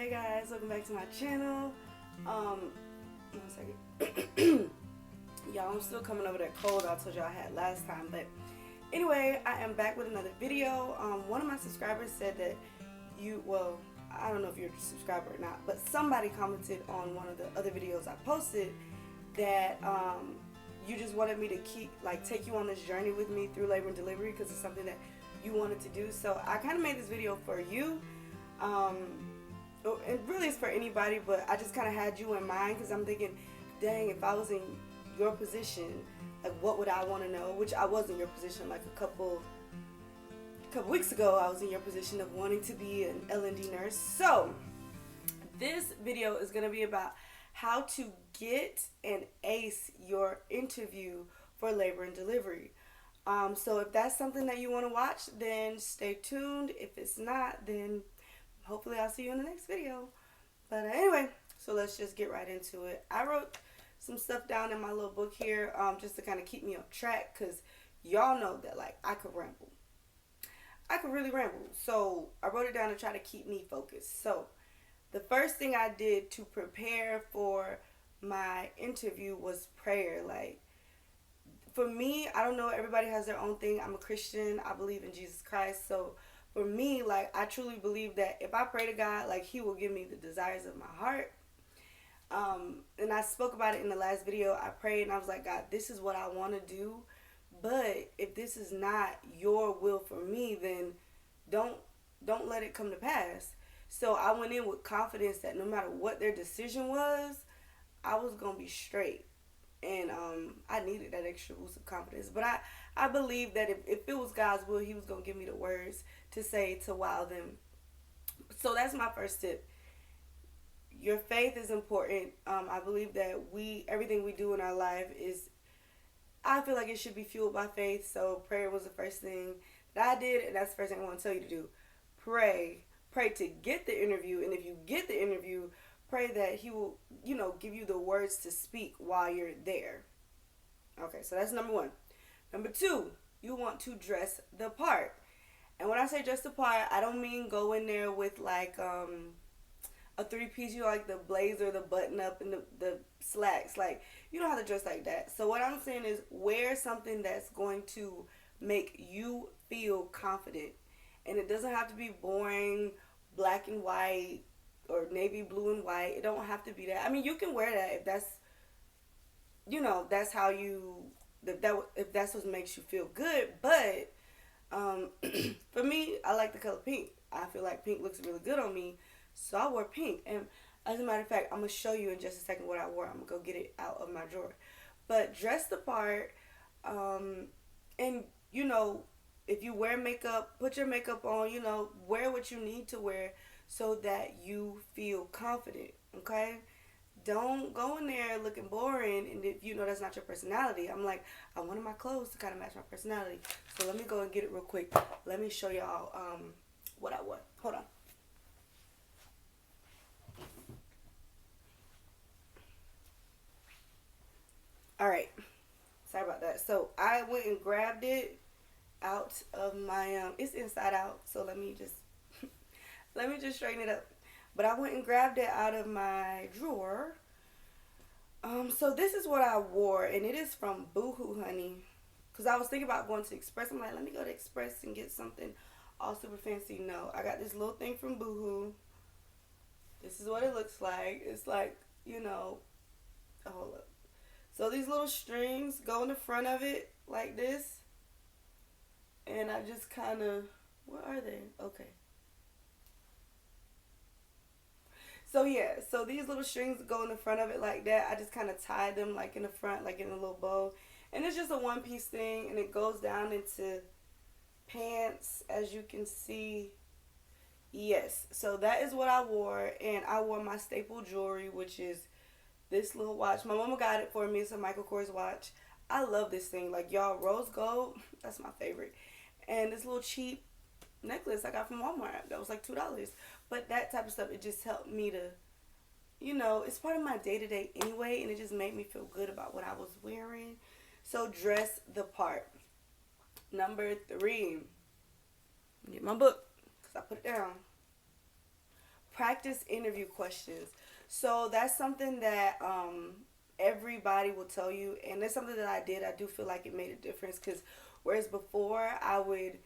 Hey guys, welcome back to my channel. One second. Y'all, I'm still coming over that cold I told y'all I had last time, but anyway, I am back with another video. One of my subscribers said that I don't know if you're a subscriber or not, but somebody commented on one of the other videos I posted that you just wanted me to take you on this journey with me through labor and delivery because it's something that you wanted to do. So I kind of made this video for you. It really is for anybody, but I just kind of had you in mind because I'm thinking, dang, if I was in your position, like what would I want to know? Which I was in your position like a couple weeks ago. I was in your position of wanting to be an L&D nurse. So this video is going to be about how to get and ace your interview for labor and delivery. So if that's something that you want to watch, then stay tuned. If it's not, then hopefully I'll see you in the next video. But anyway, so let's just get right into it. I wrote some stuff down in my little book here just to kind of keep me on track because y'all know that I could ramble. I could really ramble. So I wrote it down to try to keep me focused. So the first thing I did to prepare for my interview was prayer. For me, I don't know, everybody has their own thing. I'm a Christian. I believe in Jesus Christ. So for me, I truly believe that if I pray to God, He will give me the desires of my heart. And I spoke about it in the last video. I prayed and I was like, God, this is what I want to do. But if this is not your will for me, then don't let it come to pass. So I went in with confidence that no matter what their decision was, I was going to be straight. And I needed that extra boost of confidence. But I believe that if it was God's will, He was going to give me the words to say to wow them. So that's my first tip. Your faith is important. I believe that everything we do in our life I feel like it should be fueled by faith. So prayer was the first thing that I did. And that's the first thing I want to tell you to do. Pray. Pray to get the interview. And if you get the interview, pray that He will, give you the words to speak while you're there. Okay, so that's number one. Number two, you want to dress the part. And when I say dress the part, I don't mean go in there with a three-piece, the blazer, the button-up, and the slacks. You don't have to dress like that. So what I'm saying is wear something that's going to make you feel confident. And it doesn't have to be boring, black and white, or navy blue and white. It don't have to be that. I mean, you can wear that if that's, that's how if that's what makes you feel good. But for me, I like the color pink. I feel like pink looks really good on me, so I wore pink. And as a matter of fact, I'm gonna show you in just a second what I wore. I'm gonna go get it out of my drawer. But dress the part, and if you wear makeup, put your makeup on. Wear what you need to wear so that you feel confident. Okay. Don't go in there looking boring, and if that's not your personality. I wanted my clothes to kind of match my personality. So let me go and get it real quick. Let me show y'all what I wore. Hold on. Alright. Sorry about that. So I went and grabbed it out of my it's inside out, so let me just straighten it up. But I went and grabbed it out of my drawer. So this is what I wore, and it is from Boohoo, honey. Because I was thinking about going to Express. I'm like, let me go to Express and get something all super fancy. No, I got this little thing from Boohoo. This is what it looks like. It's hold up. So these little strings go in the front of it like this. And I just kind of, where are they? Okay. So yeah, so these little strings go in the front of it like that. I just kind of tied them in the front, in a little bow. And it's just a one-piece thing, and it goes down into pants, as you can see. Yes, so that is what I wore, and I wore my staple jewelry, which is this little watch. My mama got it for me. It's a Michael Kors watch. I love this thing. Y'all, rose gold, that's my favorite. And this little cheap necklace I got from Walmart that was $2. But that type of stuff, it just helped me to, it's part of my day-to-day anyway, and it just made me feel good about what I was wearing. So dress the part. Number 3, get my book because I put it down. practice interview questions. So that's something that everybody will tell you, and that's something that I did. I do feel like it made a difference because whereas before I would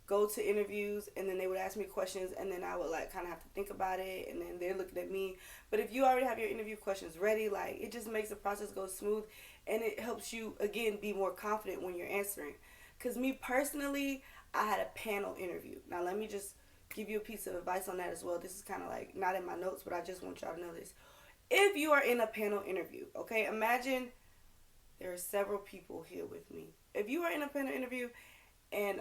go to interviews and then they would ask me questions and then I would like kind of have to think about it and then they're looking at me. But if you already have your interview questions ready, like it just makes the process go smooth and it helps you again be more confident when you're answering. Cause me personally, I had a panel interview. Now let me just give you a piece of advice on that as well. This is kind of like not in my notes, but I just want y'all to know this. If you are in a panel interview, okay, imagine there are several people here with me. If you are in a panel interview and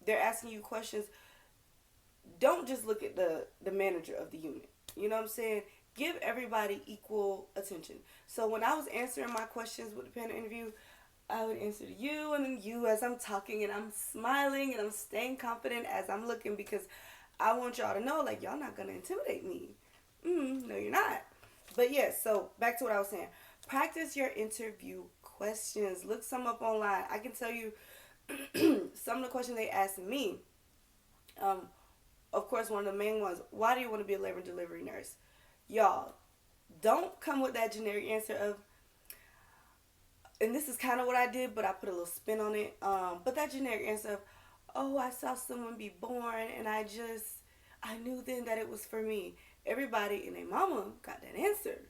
they're asking you questions, don't just look at the manager of the unit. You know what I'm saying? Give everybody equal attention. So when I was answering my questions with the panel interview, I would answer to you and then you as I'm talking and I'm smiling and I'm staying confident as I'm looking because I want y'all to know, like, y'all not going to intimidate me. No, you're not. But yes, so back to what I was saying. Practice your interview questions. Look some up online. I can tell you some of the questions they asked me. Of course, one of the main ones, why do you want to be a labor and delivery nurse? Y'all, don't come with that generic answer of, and this is kind of what I did, but I put a little spin on it. But that generic answer of, oh, I saw someone be born and I knew then that it was for me. Everybody and their mama got that answer.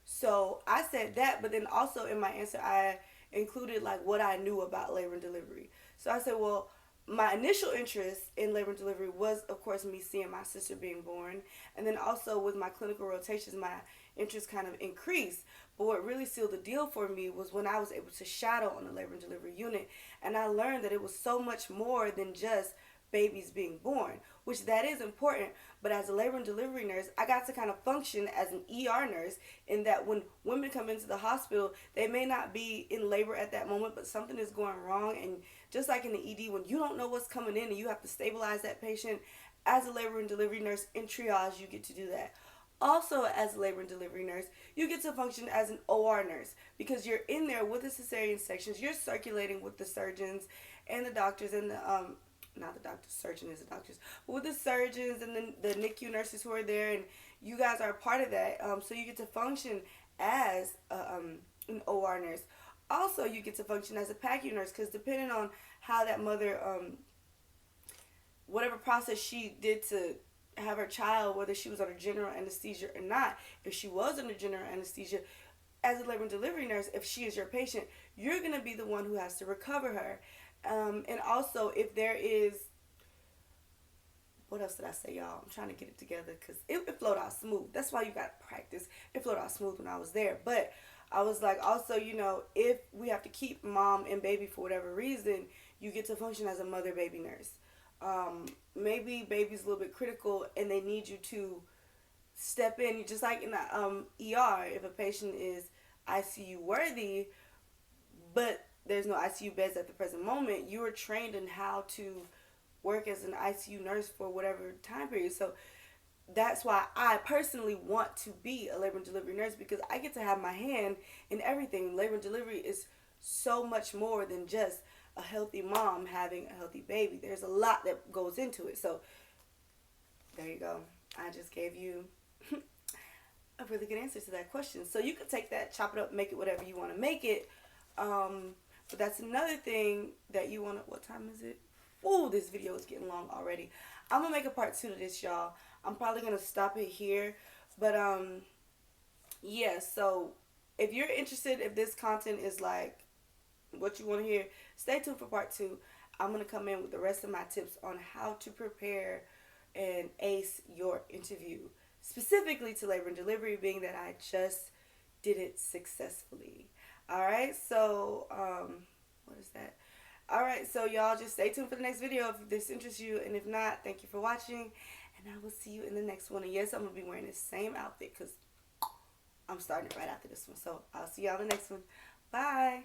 So I said that, but then also in my answer, I included like what I knew about labor and delivery. So I said, well, my initial interest in labor and delivery was, of course, me seeing my sister being born. And then also with my clinical rotations, my interest kind of increased. But what really sealed the deal for me was when I was able to shadow on the labor and delivery unit. And I learned that it was so much more than just babies being born, which that is important. But as a labor and delivery nurse, I got to kind of function as an ER nurse in that when women come into the hospital, they may not be in labor at that moment, but something is going wrong. And just like in the ED, when you don't know what's coming in and you have to stabilize that patient, as a labor and delivery nurse in triage, you get to do that. Also, as a labor and delivery nurse, you get to function as an OR nurse because you're in there with the cesarean sections. You're circulating with the surgeons and the doctors and the not the doctors, surgeon is the doctors, but with the surgeons and the NICU nurses who are there, and you guys are a part of that. So you get to function as an OR nurse. Also, you get to function as a PACU nurse because depending on how that mother, whatever process she did to have her child, whether she was under general anesthesia or not, if she was under general anesthesia, as a labor and delivery nurse, if she is your patient, you're going to be the one who has to recover her. And also, if there is, what else did I say, y'all? I'm trying to get it together because it flowed out smooth. That's why you got to practice. It flowed out smooth when I was there. But I was like, also, you know, if we have to keep mom and baby for whatever reason, you get to function as a mother-baby nurse. Maybe baby's a little bit critical and they need you to step in. Just like in the ER, if a patient is ICU worthy, but there's no ICU beds at the present moment, you are trained in how to work as an ICU nurse for whatever time period. So that's why I personally want to be a labor and delivery nurse because I get to have my hand in everything. Labor and delivery is so much more than just a healthy mom having a healthy baby. There's a lot that goes into it. So there you go. I just gave you a really good answer to that question. So you could take that, chop it up, make it whatever you want to make it. But that's another thing that you want to, what time is it? Oh, this video is getting long already. I'm going to make a part 2 to this, y'all. I'm probably going to stop it here. But, yeah, so if you're interested, if this content is like what you want to hear, stay tuned for part 2. I'm going to come in with the rest of my tips on how to prepare and ace your interview, specifically to labor and delivery, being that I just did it successfully. Alright, so, what is that? Alright, so y'all just stay tuned for the next video if this interests you, and if not, thank you for watching, and I will see you in the next one. And yes, I'm going to be wearing the same outfit because I'm starting it right after this one, so I'll see y'all in the next one. Bye!